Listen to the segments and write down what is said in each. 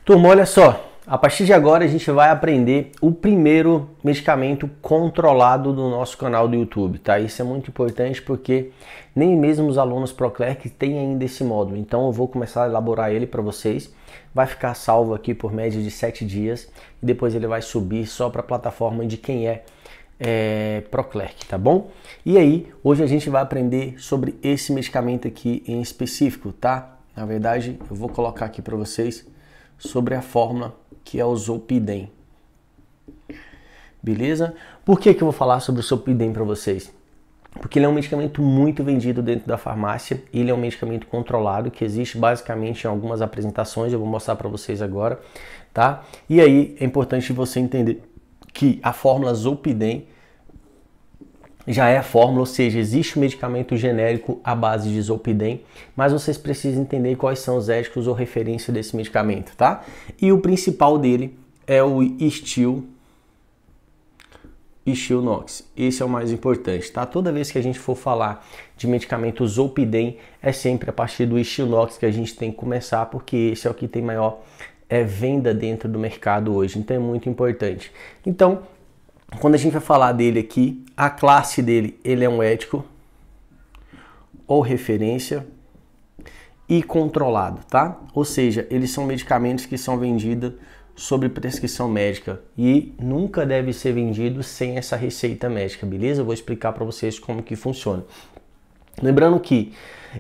Turma, olha só, a partir de agora a gente vai aprender o primeiro medicamento controlado do nosso canal do YouTube, tá? Isso é muito importante porque nem mesmo os alunos ProClerk têm ainda esse módulo, então eu vou começar a elaborar ele para vocês. Vai ficar salvo aqui por média de 7 dias e depois ele vai subir só para a plataforma de quem é ProClerk, tá bom? E aí, hoje a gente vai aprender sobre esse medicamento aqui em específico, tá? Na verdade, eu vou colocar aqui para vocês sobre a fórmula que é o Zolpidem. Beleza? Por que eu vou falar sobre o Zolpidem para vocês? Porque ele é um medicamento muito vendido dentro da farmácia, ele é um medicamento controlado que existe basicamente em algumas apresentações, eu vou mostrar para vocês agora, tá? E aí é importante você entender que a fórmula Zolpidem já é a fórmula, ou seja, existe um medicamento genérico à base de Zolpidem, mas vocês precisam entender quais são os éticos ou referência desse medicamento, tá? E o principal dele é o Stilnox. Esse é o mais importante, tá? Toda vez que a gente for falar de medicamento Zolpidem, é sempre a partir do Stilnox que a gente tem que começar, porque esse é o que tem maior venda dentro do mercado hoje, então é muito importante. Então, quando a gente vai falar dele aqui, a classe dele, ele é um ético ou referência e controlado, tá? Ou seja, eles são medicamentos que são vendidos sob prescrição médica e nunca deve ser vendido sem essa receita médica, beleza? Eu vou explicar para vocês como que funciona. Lembrando que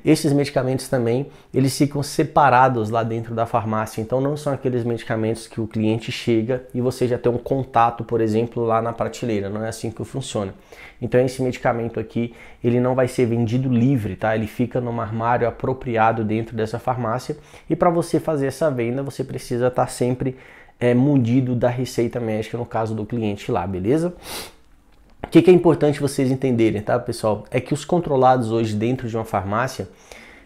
esses medicamentos também, eles ficam separados lá dentro da farmácia, então não são aqueles medicamentos que o cliente chega e você já tem um contato, por exemplo, lá na prateleira, não é assim que funciona. Então esse medicamento aqui, ele não vai ser vendido livre, tá? Ele fica num armário apropriado dentro dessa farmácia e para você fazer essa venda, você precisa estar sempre munido da receita médica no caso do cliente lá, beleza? O que é importante vocês entenderem, tá, pessoal? É que os controlados hoje dentro de uma farmácia,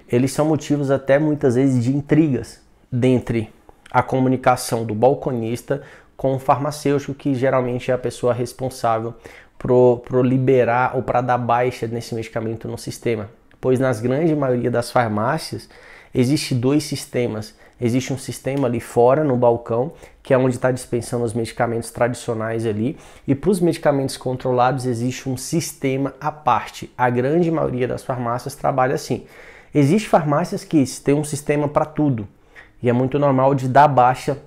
eles são motivos até muitas vezes de intrigas dentre a comunicação do balconista com o farmacêutico, que geralmente é a pessoa responsável por liberar ou para dar baixa nesse medicamento no sistema. Pois nas grande maioria das farmácias, existe dois sistemas. Existe um sistema ali fora, no balcão, que é onde está dispensando os medicamentos tradicionais ali. E para os medicamentos controlados, existe um sistema à parte. A grande maioria das farmácias trabalha assim. Existem farmácias que têm um sistema para tudo. E é muito normal de dar baixa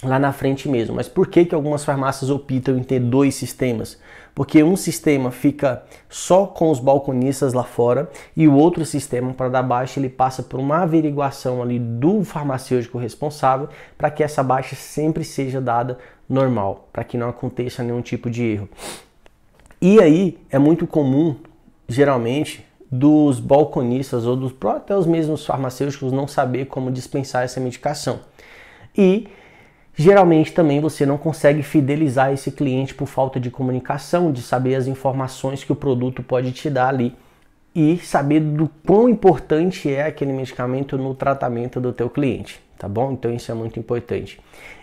lá na frente mesmo. Mas por que algumas farmácias optam em ter dois sistemas? Porque um sistema fica só com os balconistas lá fora e o outro sistema, para dar baixa, ele passa por uma averiguação ali do farmacêutico responsável para que essa baixa sempre seja dada normal, para que não aconteça nenhum tipo de erro. E aí é muito comum, geralmente, dos balconistas ou até os mesmos farmacêuticos não saber como dispensar essa medicação. E geralmente também você não consegue fidelizar esse cliente por falta de comunicação, de saber as informações que o produto pode te dar ali e saber do quão importante é aquele medicamento no tratamento do teu cliente, tá bom? Então isso é muito importante.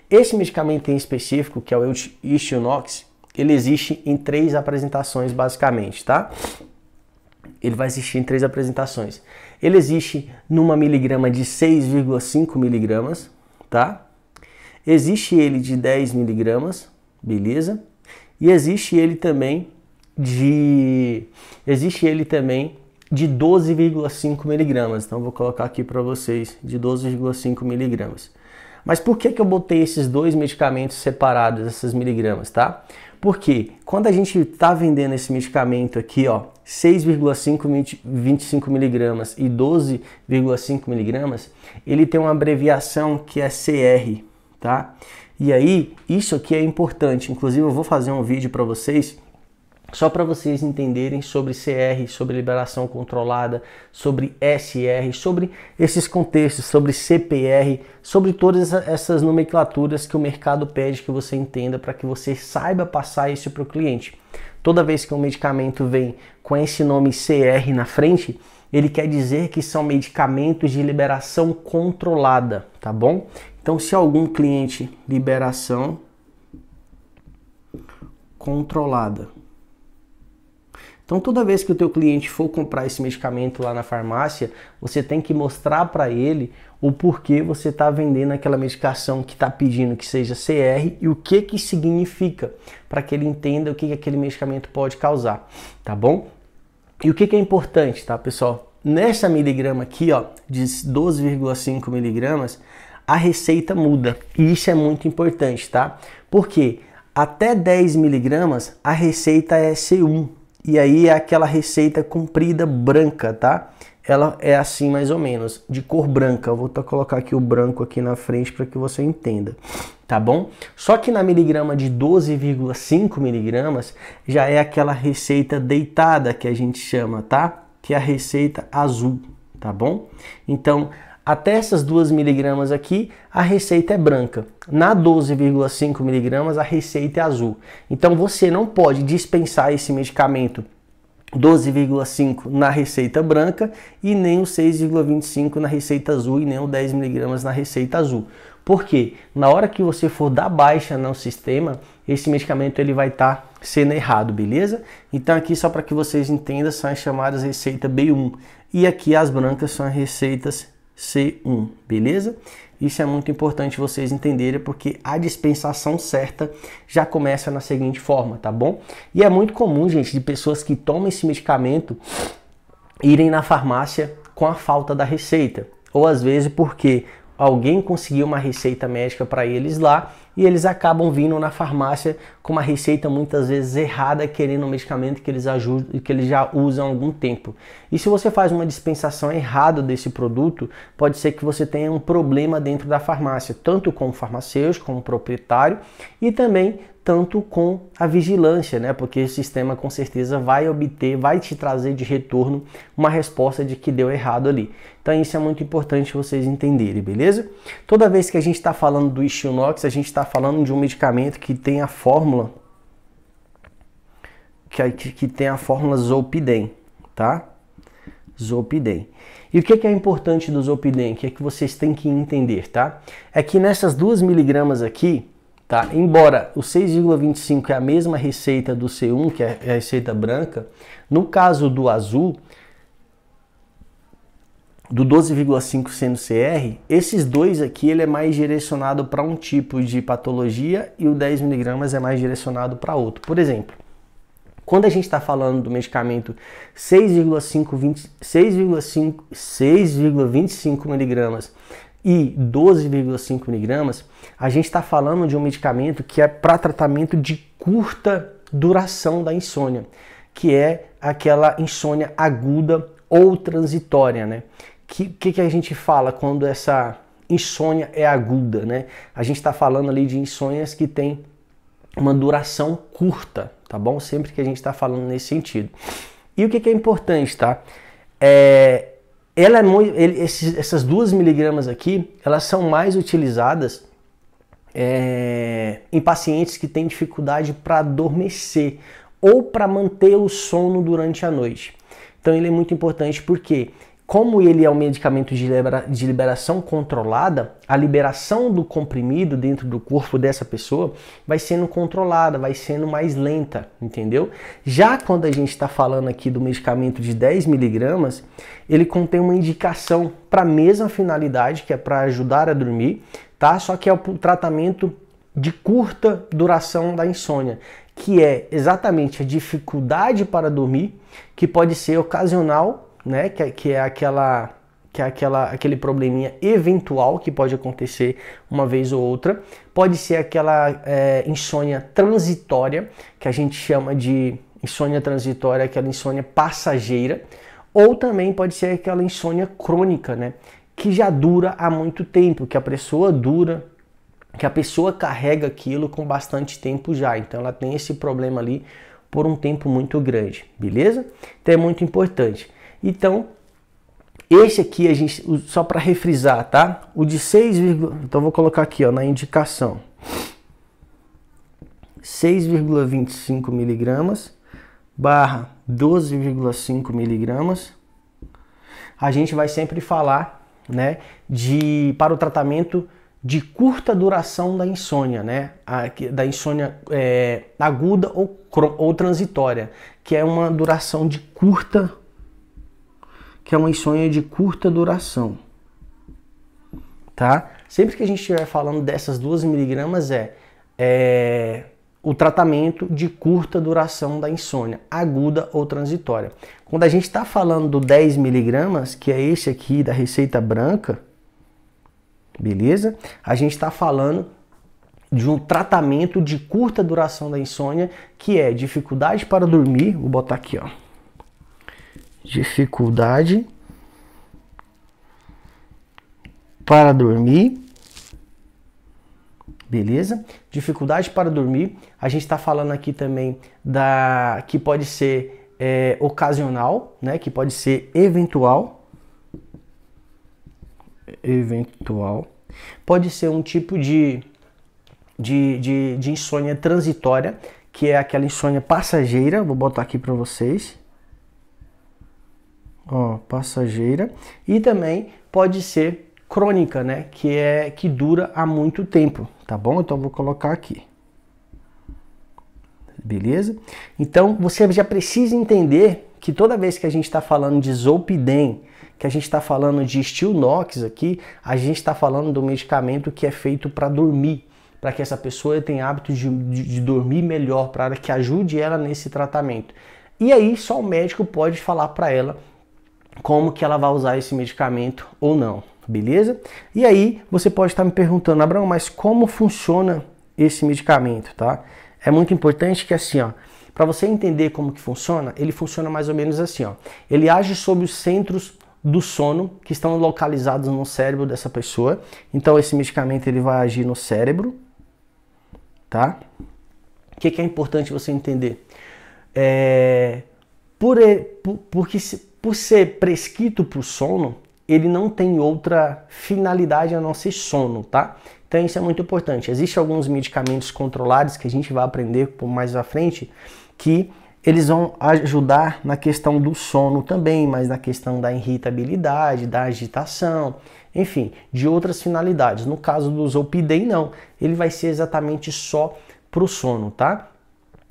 Esse medicamento em específico, que é o Stilnox, ele existe em 3 apresentações basicamente, tá? Ele vai existir em 3 apresentações. Ele existe numa miligrama de 6,5 miligramas, tá? Existe ele de 10 miligramas, beleza? E existe ele também de 12,5 miligramas. Então vou colocar aqui para vocês de 12,5 miligramas. Mas por que eu botei esses dois medicamentos separados, essas miligramas, tá? Porque quando a gente está vendendo esse medicamento aqui, ó, 6,5 25 miligramas e 12,5 miligramas, ele tem uma abreviação que é CR. Tá? E aí, isso aqui é importante, inclusive eu vou fazer um vídeo para vocês, só para vocês entenderem sobre CR, sobre liberação controlada, sobre SR, sobre esses contextos, sobre CPR, sobre todas essas nomenclaturas que o mercado pede que você entenda para que você saiba passar isso para o cliente. Toda vez que um medicamento vem com esse nome CR na frente, ele quer dizer que são medicamentos de liberação controlada, tá bom? Então, se algum cliente, liberação controlada. Então toda vez que o teu cliente for comprar esse medicamento lá na farmácia, você tem que mostrar para ele o porquê você está vendendo aquela medicação que está pedindo que seja CR e o que significa, para que ele entenda o que aquele medicamento pode causar, tá bom? E o que é importante, tá, pessoal? Nessa miligrama aqui, ó, de 12,5 miligramas, a receita muda. E isso é muito importante, tá? Porque até 10 miligramas a receita é C1. E aí é aquela receita comprida branca, tá? Ela é assim mais ou menos, de cor branca. Eu vou colocar aqui o branco aqui na frente para que você entenda, tá bom? Só que na miligrama de 12,5 miligramas já é aquela receita deitada que a gente chama, tá? Que é a receita azul, tá bom? Então, até essas 2 miligramas aqui, a receita é branca. Na 12,5 miligramas, a receita é azul. Então, você não pode dispensar esse medicamento 12,5 na receita branca e nem o 6,25 na receita azul e nem o 10 miligramas na receita azul. Por quê? Na hora que você for dar baixa no sistema, esse medicamento ele vai estar sendo errado, beleza? Então aqui só para que vocês entendam, são as chamadas receita B1 e aqui as brancas são as receitas C1, beleza? Isso é muito importante vocês entenderem porque a dispensação certa já começa na seguinte forma, tá bom? E é muito comum, gente, de pessoas que tomam esse medicamento irem na farmácia com a falta da receita. Ou às vezes porque alguém conseguiu uma receita médica para eles lá e eles acabam vindo na farmácia com uma receita muitas vezes errada, querendo um medicamento que eles já usam há algum tempo. E se você faz uma dispensação errada desse produto, pode ser que você tenha um problema dentro da farmácia, tanto com o farmacêutico, como o proprietário e também tanto com a vigilância, né? Porque o sistema com certeza vai te trazer de retorno uma resposta de que deu errado ali. Então isso é muito importante vocês entenderem, beleza? Toda vez que a gente está falando do Stilnox, a gente está falando de um medicamento que tem a fórmula que tem a fórmula Zolpidem, tá? Zolpidem. E o que é importante do Zolpidem, que é que vocês têm que entender, tá? É que nessas 2 miligramas aqui, tá? Embora o 6,25 é a mesma receita do C1, que é a receita branca, no caso do azul, do 12,5 sendo CR, esses dois aqui ele é mais direcionado para um tipo de patologia e o 10 miligramas é mais direcionado para outro. Por exemplo, quando a gente está falando do medicamento 6,25 miligramas e 12,5 miligramas, a gente está falando de um medicamento que é para tratamento de curta duração da insônia, que é aquela insônia aguda ou transitória, né? Que a gente fala quando essa insônia é aguda, né? A gente está falando ali de insônias que tem uma duração curta, tá bom? Sempre que a gente está falando nesse sentido. E o que é importante, tá? Essas 2 miligramas aqui, elas são mais utilizadas em pacientes que têm dificuldade para adormecer ou para manter o sono durante a noite. Então ele é muito importante porque, como ele é um medicamento de liberação controlada, a liberação do comprimido dentro do corpo dessa pessoa vai sendo controlada, vai sendo mais lenta, entendeu? Já quando a gente está falando aqui do medicamento de 10 miligramas, ele contém uma indicação para a mesma finalidade, que é para ajudar a dormir, tá? Só que é o tratamento de curta duração da insônia, que é exatamente a dificuldade para dormir, que pode ser ocasional, né, que é aquele probleminha eventual que pode acontecer uma vez ou outra. Pode ser aquela insônia transitória, que a gente chama de insônia transitória, aquela insônia passageira, ou também pode ser aquela insônia crônica, né, que já dura há muito tempo, que a pessoa carrega aquilo com bastante tempo já, então ela tem esse problema ali por um tempo muito grande, beleza? Então é muito importante. Então, esse aqui a gente, só para refrisar, tá? O de 6, então vou colocar aqui, ó, na indicação. 6,25 miligramas barra 12,5 miligramas. A gente vai sempre falar, né, para o tratamento de curta duração da insônia, né? Da insônia aguda ou transitória, que é uma duração de curta, que é uma insônia de curta duração, tá? Sempre que a gente estiver falando dessas 2 miligramas o tratamento de curta duração da insônia, aguda ou transitória. Quando a gente está falando do 10 miligramas, que é esse aqui da receita branca, beleza? A gente está falando de um tratamento de curta duração da insônia, que é dificuldade para dormir, vou botar aqui, ó. Dificuldade para dormir, beleza? Dificuldade para dormir. A gente está falando aqui também que pode ser ocasional, né? Que pode ser eventual. Pode ser um tipo de insônia transitória, que é aquela insônia passageira. Vou botar aqui para vocês. Ó, passageira. E também pode ser crônica, né? Que dura há muito tempo, tá bom? Então vou colocar aqui. Beleza? Então você já precisa entender que toda vez que a gente está falando de Zolpidem, que a gente está falando de Stilnox aqui, a gente está falando do medicamento que é feito para dormir, para que essa pessoa tenha hábito de dormir melhor, para que ajude ela nesse tratamento. E aí só o médico pode falar para ela como que ela vai usar esse medicamento ou não, beleza? E aí você pode estar me perguntando, Abraão, mas como funciona esse medicamento, tá? É muito importante que assim, ó, para você entender como que funciona, ele funciona mais ou menos assim, ó. Ele age sobre os centros do sono que estão localizados no cérebro dessa pessoa. Então esse medicamento ele vai agir no cérebro, tá? O que é importante você entender? Por ser prescrito para o sono, ele não tem outra finalidade a não ser sono, tá? Então isso é muito importante. Existem alguns medicamentos controlados que a gente vai aprender mais à frente, que eles vão ajudar na questão do sono também, mas na questão da irritabilidade, da agitação, enfim, de outras finalidades. No caso do Zolpidem, não. Ele vai ser exatamente só para o sono, tá?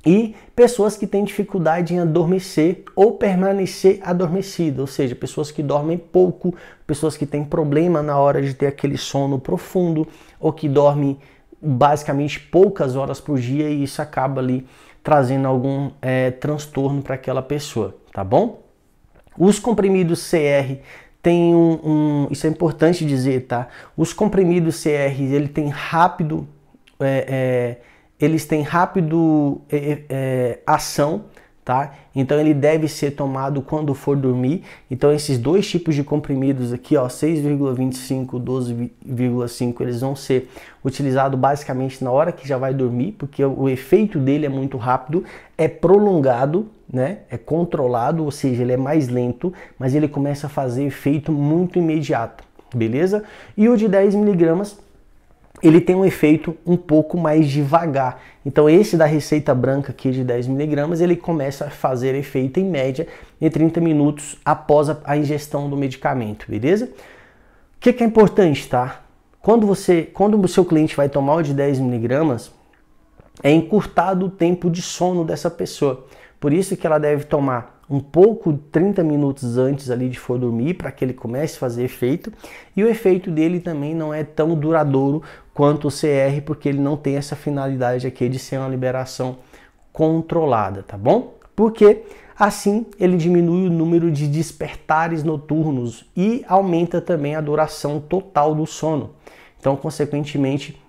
E pessoas que têm dificuldade em adormecer ou permanecer adormecido, ou seja, pessoas que dormem pouco, pessoas que têm problema na hora de ter aquele sono profundo, ou que dormem basicamente poucas horas por dia e isso acaba ali trazendo algum transtorno para aquela pessoa, tá bom? Os comprimidos CR tem isso é importante dizer, tá? Os comprimidos CR, ele tem rápido eles têm rápido ação, tá? Então ele deve ser tomado quando for dormir. Então esses dois tipos de comprimidos aqui, ó, 6,25, 12,5, eles vão ser utilizados basicamente na hora que já vai dormir, porque o efeito dele é muito rápido, é prolongado, né? É controlado, ou seja, ele é mais lento, mas ele começa a fazer efeito muito imediato, beleza? E o de 10 miligramas ele tem um efeito um pouco mais devagar. Então esse da receita branca aqui de 10 miligramas, ele começa a fazer efeito em média em 30 minutos após a ingestão do medicamento, beleza? O que é importante, tá? Quando o seu cliente vai tomar o de 10 miligramas, é encurtado o tempo de sono dessa pessoa. Por isso que ela deve tomar um pouco, 30 minutos antes ali de for dormir, para que ele comece a fazer efeito. E o efeito dele também não é tão duradouro quanto o CR, porque ele não tem essa finalidade aqui de ser uma liberação controlada, tá bom? Porque assim ele diminui o número de despertares noturnos e aumenta também a duração total do sono. Então, consequentemente,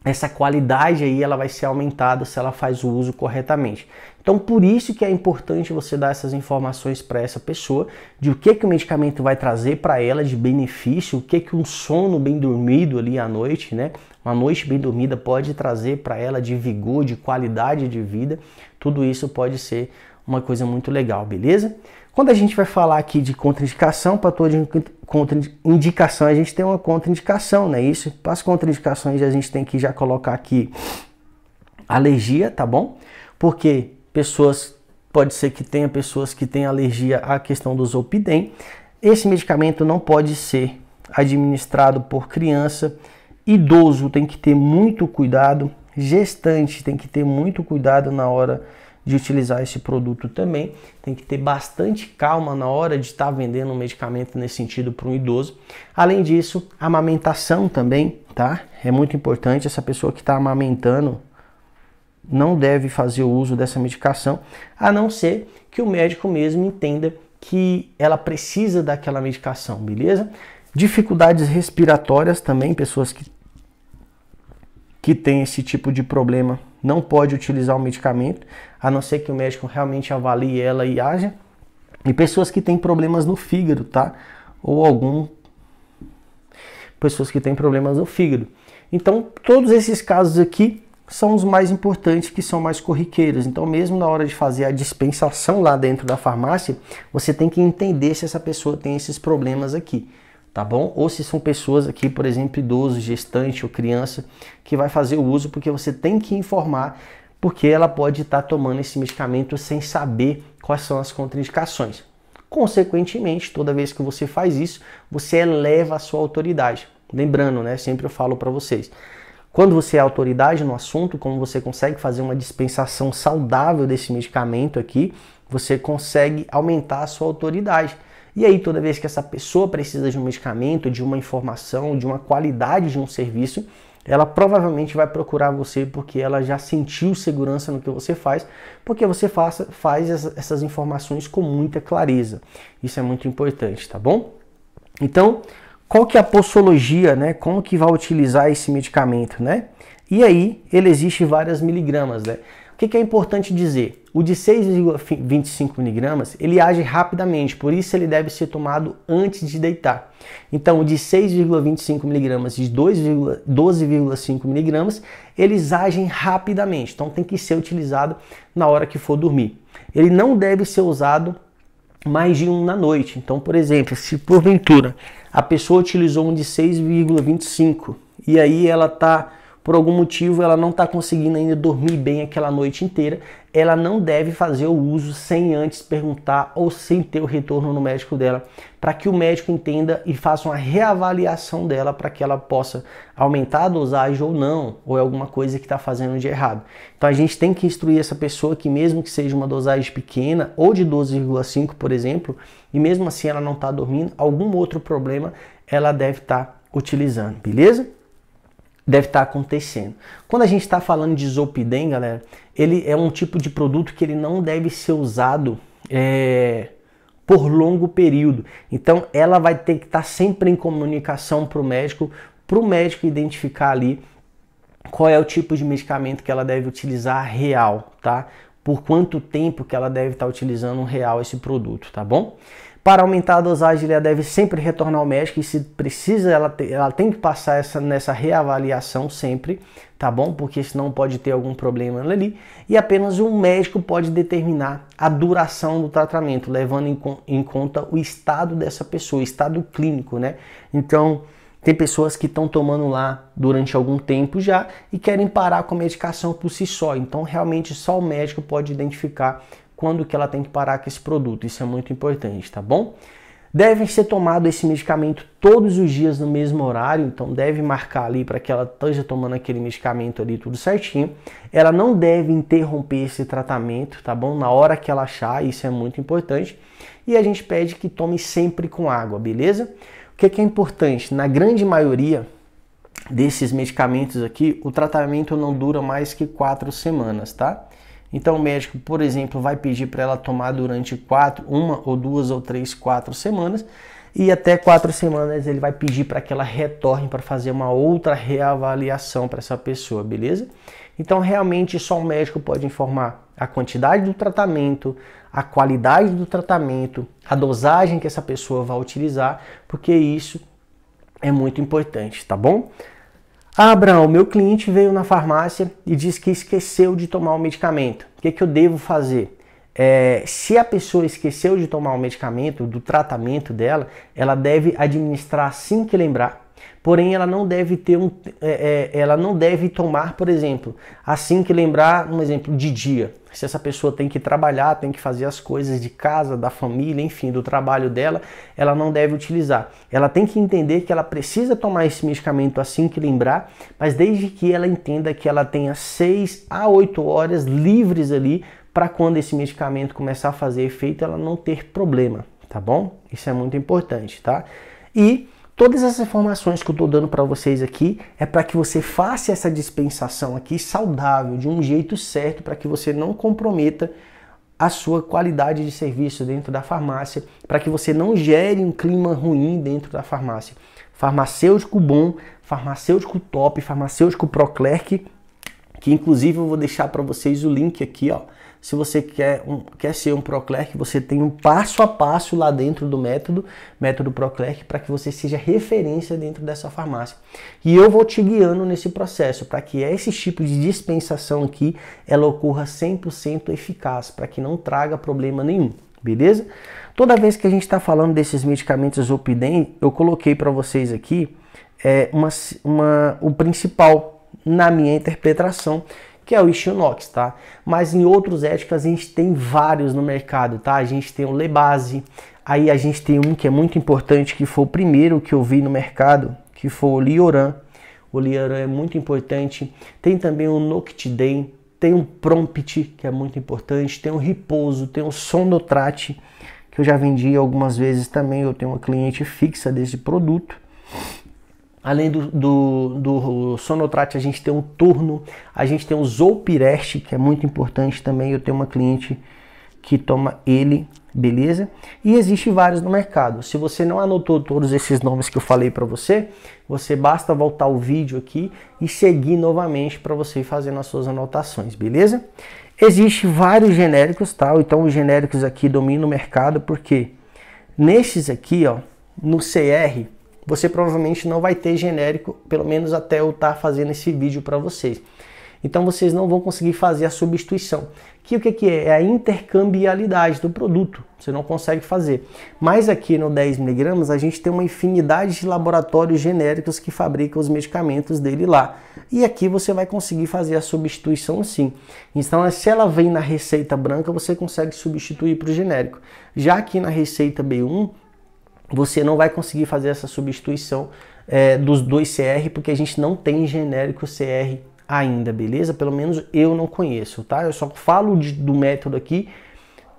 essa qualidade aí ela vai ser aumentada se ela faz o uso corretamente. Então, por isso que é importante você dar essas informações para essa pessoa, de o que o medicamento vai trazer para ela de benefício, o que um sono bem dormido ali à noite, né? Uma noite bem dormida pode trazer para ela de vigor, de qualidade de vida. Tudo isso pode ser uma coisa muito legal, beleza? Quando a gente vai falar aqui de contraindicação, para toda contraindicação a gente tem uma contraindicação, né? Isso, para as contraindicações a gente tem que já colocar aqui alergia, tá bom? Porque pode ser que tenha pessoas que têm alergia à questão do Zolpidem. Esse medicamento não pode ser administrado por criança Idoso tem que ter muito cuidado, gestante tem que ter muito cuidado na hora de utilizar esse produto também, tem que ter bastante calma na hora de estar vendendo um medicamento nesse sentido para um idoso. Além disso, amamentação também, tá? É muito importante, essa pessoa que está amamentando não deve fazer o uso dessa medicação, a não ser que o médico mesmo entenda que ela precisa daquela medicação, beleza? Dificuldades respiratórias também, pessoas que têm esse tipo de problema não pode utilizar o medicamento, a não ser que o médico realmente avalie ela e haja. E pessoas que têm problemas no fígado, tá? Ou pessoas que têm problemas no fígado. Então, todos esses casos aqui são os mais importantes, que são mais corriqueiros. Então, mesmo na hora de fazer a dispensação lá dentro da farmácia, você tem que entender se essa pessoa tem esses problemas aqui, tá bom? Ou se são pessoas aqui, por exemplo, idoso, gestante ou criança, que vai fazer o uso, porque você tem que informar, porque ela pode estar tomando esse medicamento sem saber quais são as contraindicações. Consequentemente, toda vez que você faz isso, você eleva a sua autoridade. Lembrando, né? Sempre eu falo para vocês, quando você é autoridade no assunto, como você consegue fazer uma dispensação saudável desse medicamento aqui, você consegue aumentar a sua autoridade. E aí, toda vez que essa pessoa precisa de um medicamento, de uma informação, de uma qualidade de um serviço, ela provavelmente vai procurar você porque ela já sentiu segurança no que você faz, porque você faz essas informações com muita clareza. Isso é muito importante, tá bom? Então, qual que é a posologia, né? Como que vai utilizar esse medicamento, né? E aí, ele existe várias miligramas, né? O que é importante dizer? O de 6,25 miligramas, ele age rapidamente, por isso ele deve ser tomado antes de deitar. Então, o de 6,25 miligramas e 12,5 miligramas, eles agem rapidamente, então tem que ser utilizado na hora que for dormir. Ele não deve ser usado mais de um na noite. Então, por exemplo, se porventura a pessoa utilizou um de 6,25 e aí ela está, por algum motivo, ela não está conseguindo ainda dormir bem aquela noite inteira, ela não deve fazer o uso sem antes perguntar ou sem ter o retorno no médico dela, para que o médico entenda e faça uma reavaliação dela para que ela possa aumentar a dosagem ou não, ou é alguma coisa que está fazendo de errado. Então a gente tem que instruir essa pessoa que mesmo que seja uma dosagem pequena, ou de 12,5, por exemplo, e mesmo assim ela não está dormindo, algum outro problema ela deve estar utilizando, beleza? Deve estar acontecendo. Quando a gente está falando de Zolpidem, galera, ele é um tipo de produto que ele não deve ser usado por longo período. Então, ela vai ter que estar sempre em comunicação para o médico identificar ali qual é o tipo de medicamento que ela deve utilizar real, tá? Por quanto tempo que ela deve estar utilizando real esse produto, tá bom? Para aumentar a dosagem, ela deve sempre retornar ao médico e se precisa, ela tem que passar nessa reavaliação sempre, tá bom? Porque senão pode ter algum problema ali. E apenas um médico pode determinar a duração do tratamento, levando em conta o estado dessa pessoa, o estado clínico, né? Então, tem pessoas que estão tomando lá durante algum tempo já e querem parar com a medicação por si só. Então, realmente, só o médico pode identificar quando que ela tem que parar com esse produto. Isso é muito importante, tá bom? Deve ser tomado esse medicamento todos os dias no mesmo horário, então deve marcar ali para que ela esteja tomando aquele medicamento ali tudo certinho. Ela não deve interromper esse tratamento, tá bom? Na hora que ela achar, isso é muito importante. E a gente pede que tome sempre com água, beleza? O que é importante? Na grande maioria desses medicamentos aqui, o tratamento não dura mais que 4 semanas, tá? Então o médico, por exemplo, vai pedir para ela tomar durante 1 ou 2 ou 3, 4 semanas e até 4 semanas ele vai pedir para que ela retorne para fazer uma outra reavaliação para essa pessoa, beleza? Então realmente só o médico pode informar a quantidade do tratamento, a qualidade do tratamento, a dosagem que essa pessoa vai utilizar, porque isso é muito importante, tá bom? Ah, Abraão, meu cliente veio na farmácia e disse que esqueceu de tomar o medicamento. O que eu devo fazer? Se a pessoa esqueceu de tomar o medicamento, do tratamento dela, ela deve administrar assim que lembrar. porém ela não deve ter ela não deve tomar, por exemplo, assim que lembrar, um exemplo de dia. Se essa pessoa tem que trabalhar, tem que fazer as coisas de casa, da família, enfim, do trabalho dela, ela não deve utilizar. Ela tem que entender que ela precisa tomar esse medicamento assim que lembrar, mas desde que ela entenda que ela tenha 6 a 8 horas livres ali para quando esse medicamento começar a fazer efeito, ela não ter problema, tá bom? Isso é muito importante, tá? E todas essas informações que eu estou dando para vocês aqui é para que você faça essa dispensação aqui saudável, de um jeito certo, para que você não comprometa a sua qualidade de serviço dentro da farmácia, para que você não gere um clima ruim dentro da farmácia. Farmacêutico bom, farmacêutico top, farmacêutico Proclerc, que inclusive eu vou deixar para vocês o link aqui, ó. Se você quer ser um Proclerc, você tem um passo a passo lá dentro do método Proclerc, para que você seja referência dentro dessa farmácia. E eu vou te guiando nesse processo, para que esse tipo de dispensação aqui, ela ocorra 100% eficaz, para que não traga problema nenhum, beleza? Toda vez que a gente está falando desses medicamentos Zolpidem, eu coloquei para vocês aqui o principal na minha interpretação, que é o Isthionox, tá? Mas em outros éticos a gente tem vários no mercado, tá? A gente tem o Lebase, aí a gente tem um que é muito importante, que foi o primeiro que eu vi no mercado, que foi o Lioran. O Lioran é muito importante. Tem também o Noctidem, tem o Prompt, que é muito importante, tem o Repouso, tem o Sonotrat, que eu já vendi algumas vezes também, eu tenho uma cliente fixa desse produto. Além do Sonotrat, a gente tem o Turno, a gente tem o Zolpirest, que é muito importante também. Eu tenho uma cliente que toma ele, beleza? E existe vários no mercado. Se você não anotou todos esses nomes que eu falei para você, você basta voltar o vídeo aqui e seguir novamente para você ir fazendo as suas anotações, beleza? Existem vários genéricos, tá? Então os genéricos aqui dominam o mercado, porque nesses aqui, ó, no CR, você provavelmente não vai ter genérico, pelo menos até eu estar fazendo esse vídeo para vocês. Então vocês não vão conseguir fazer a substituição. Que o que é? É a intercambiabilidade do produto. Você não consegue fazer. Mas aqui no 10mg a gente tem uma infinidade de laboratórios genéricos que fabricam os medicamentos dele lá. E aqui você vai conseguir fazer a substituição sim. Então se ela vem na receita branca, você consegue substituir para o genérico. Já aqui na receita B1, você não vai conseguir fazer essa substituição dos dois CR, porque a gente não tem genérico CR ainda, beleza? Pelo menos eu não conheço, tá? Eu só falo do método aqui,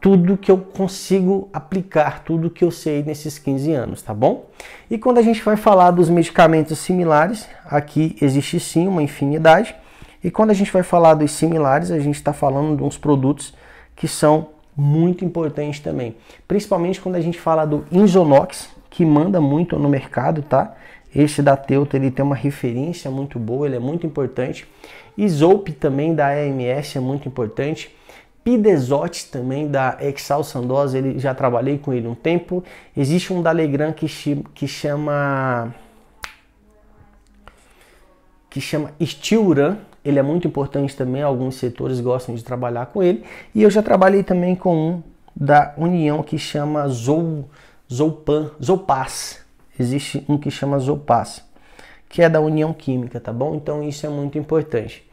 tudo que eu consigo aplicar, tudo que eu sei nesses 15 anos, tá bom? E quando a gente vai falar dos medicamentos similares, aqui existe sim uma infinidade. E quando a gente vai falar dos similares, a gente está falando de uns produtos que são muito importante também, principalmente quando a gente fala do Inzonox, que manda muito no mercado, tá? Esse da Teuta, ele tem uma referência muito boa, ele é muito importante. Isolp também da AMS é muito importante. Pidezote também da Exal Sandoz, ele já trabalhei com ele um tempo. Existe um da Legrand que chama Stilran. Ele é muito importante também, alguns setores gostam de trabalhar com ele. E eu já trabalhei também com um da União que chama Zolpas. Existe um que chama Zolpas, que é da União Química, tá bom? Então isso é muito importante.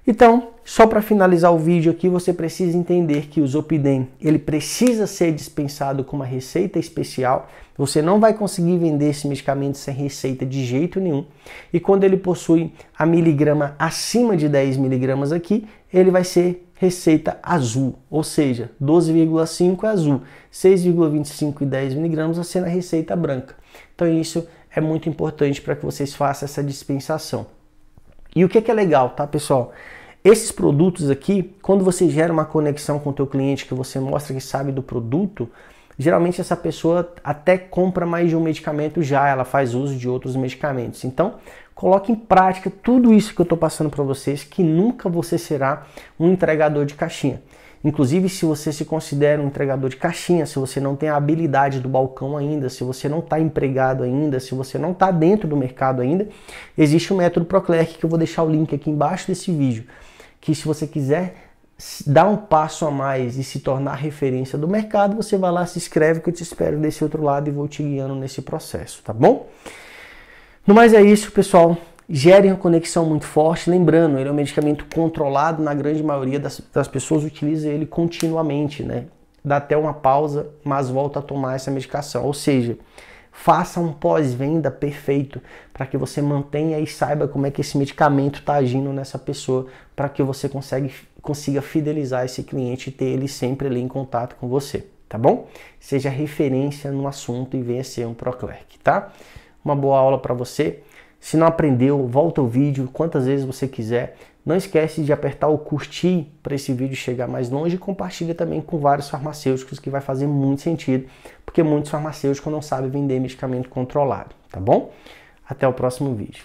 Então, só para finalizar o vídeo aqui, você precisa entender que o Zolpidem, ele precisa ser dispensado com uma receita especial. Você não vai conseguir vender esse medicamento sem receita de jeito nenhum. E quando ele possui a miligrama acima de 10 miligramas aqui, ele vai ser receita azul, ou seja, 12,5 é azul, 6,25 e 10 miligramas vai ser na receita branca. Então isso é muito importante para que vocês façam essa dispensação. E o que é legal, tá, pessoal? Esses produtos aqui, quando você gera uma conexão com o teu cliente, que você mostra que sabe do produto, geralmente essa pessoa até compra mais de um medicamento já, ela faz uso de outros medicamentos. Então, coloque em prática tudo isso que eu estou passando para vocês, que nunca você será um entregador de caixinha. Inclusive, se você se considera um entregador de caixinha, se você não tem a habilidade do balcão ainda, se você não está empregado ainda, se você não está dentro do mercado ainda, existe o método Proclerc, que eu vou deixar o link aqui embaixo desse vídeo, que se você quiser dar um passo a mais e se tornar referência do mercado, você vai lá, se inscreve, que eu te espero desse outro lado e vou te guiando nesse processo, tá bom? No mais é isso, pessoal. Gerem uma conexão muito forte. Lembrando, ele é um medicamento controlado, na grande maioria das pessoas utiliza ele continuamente, né? Dá até uma pausa, mas volta a tomar essa medicação. Ou seja, faça um pós-venda perfeito para que você mantenha e saiba como é que esse medicamento está agindo nessa pessoa, para que você consiga fidelizar esse cliente e ter ele sempre ali em contato com você, tá bom? Seja referência no assunto e venha ser um ProClerk, tá? Uma boa aula para você. Se não aprendeu, volta o vídeo quantas vezes você quiser. Não esquece de apertar o curtir para esse vídeo chegar mais longe e compartilha também com vários farmacêuticos, que vai fazer muito sentido, porque muitos farmacêuticos não sabem vender medicamento controlado, tá bom? Até o próximo vídeo.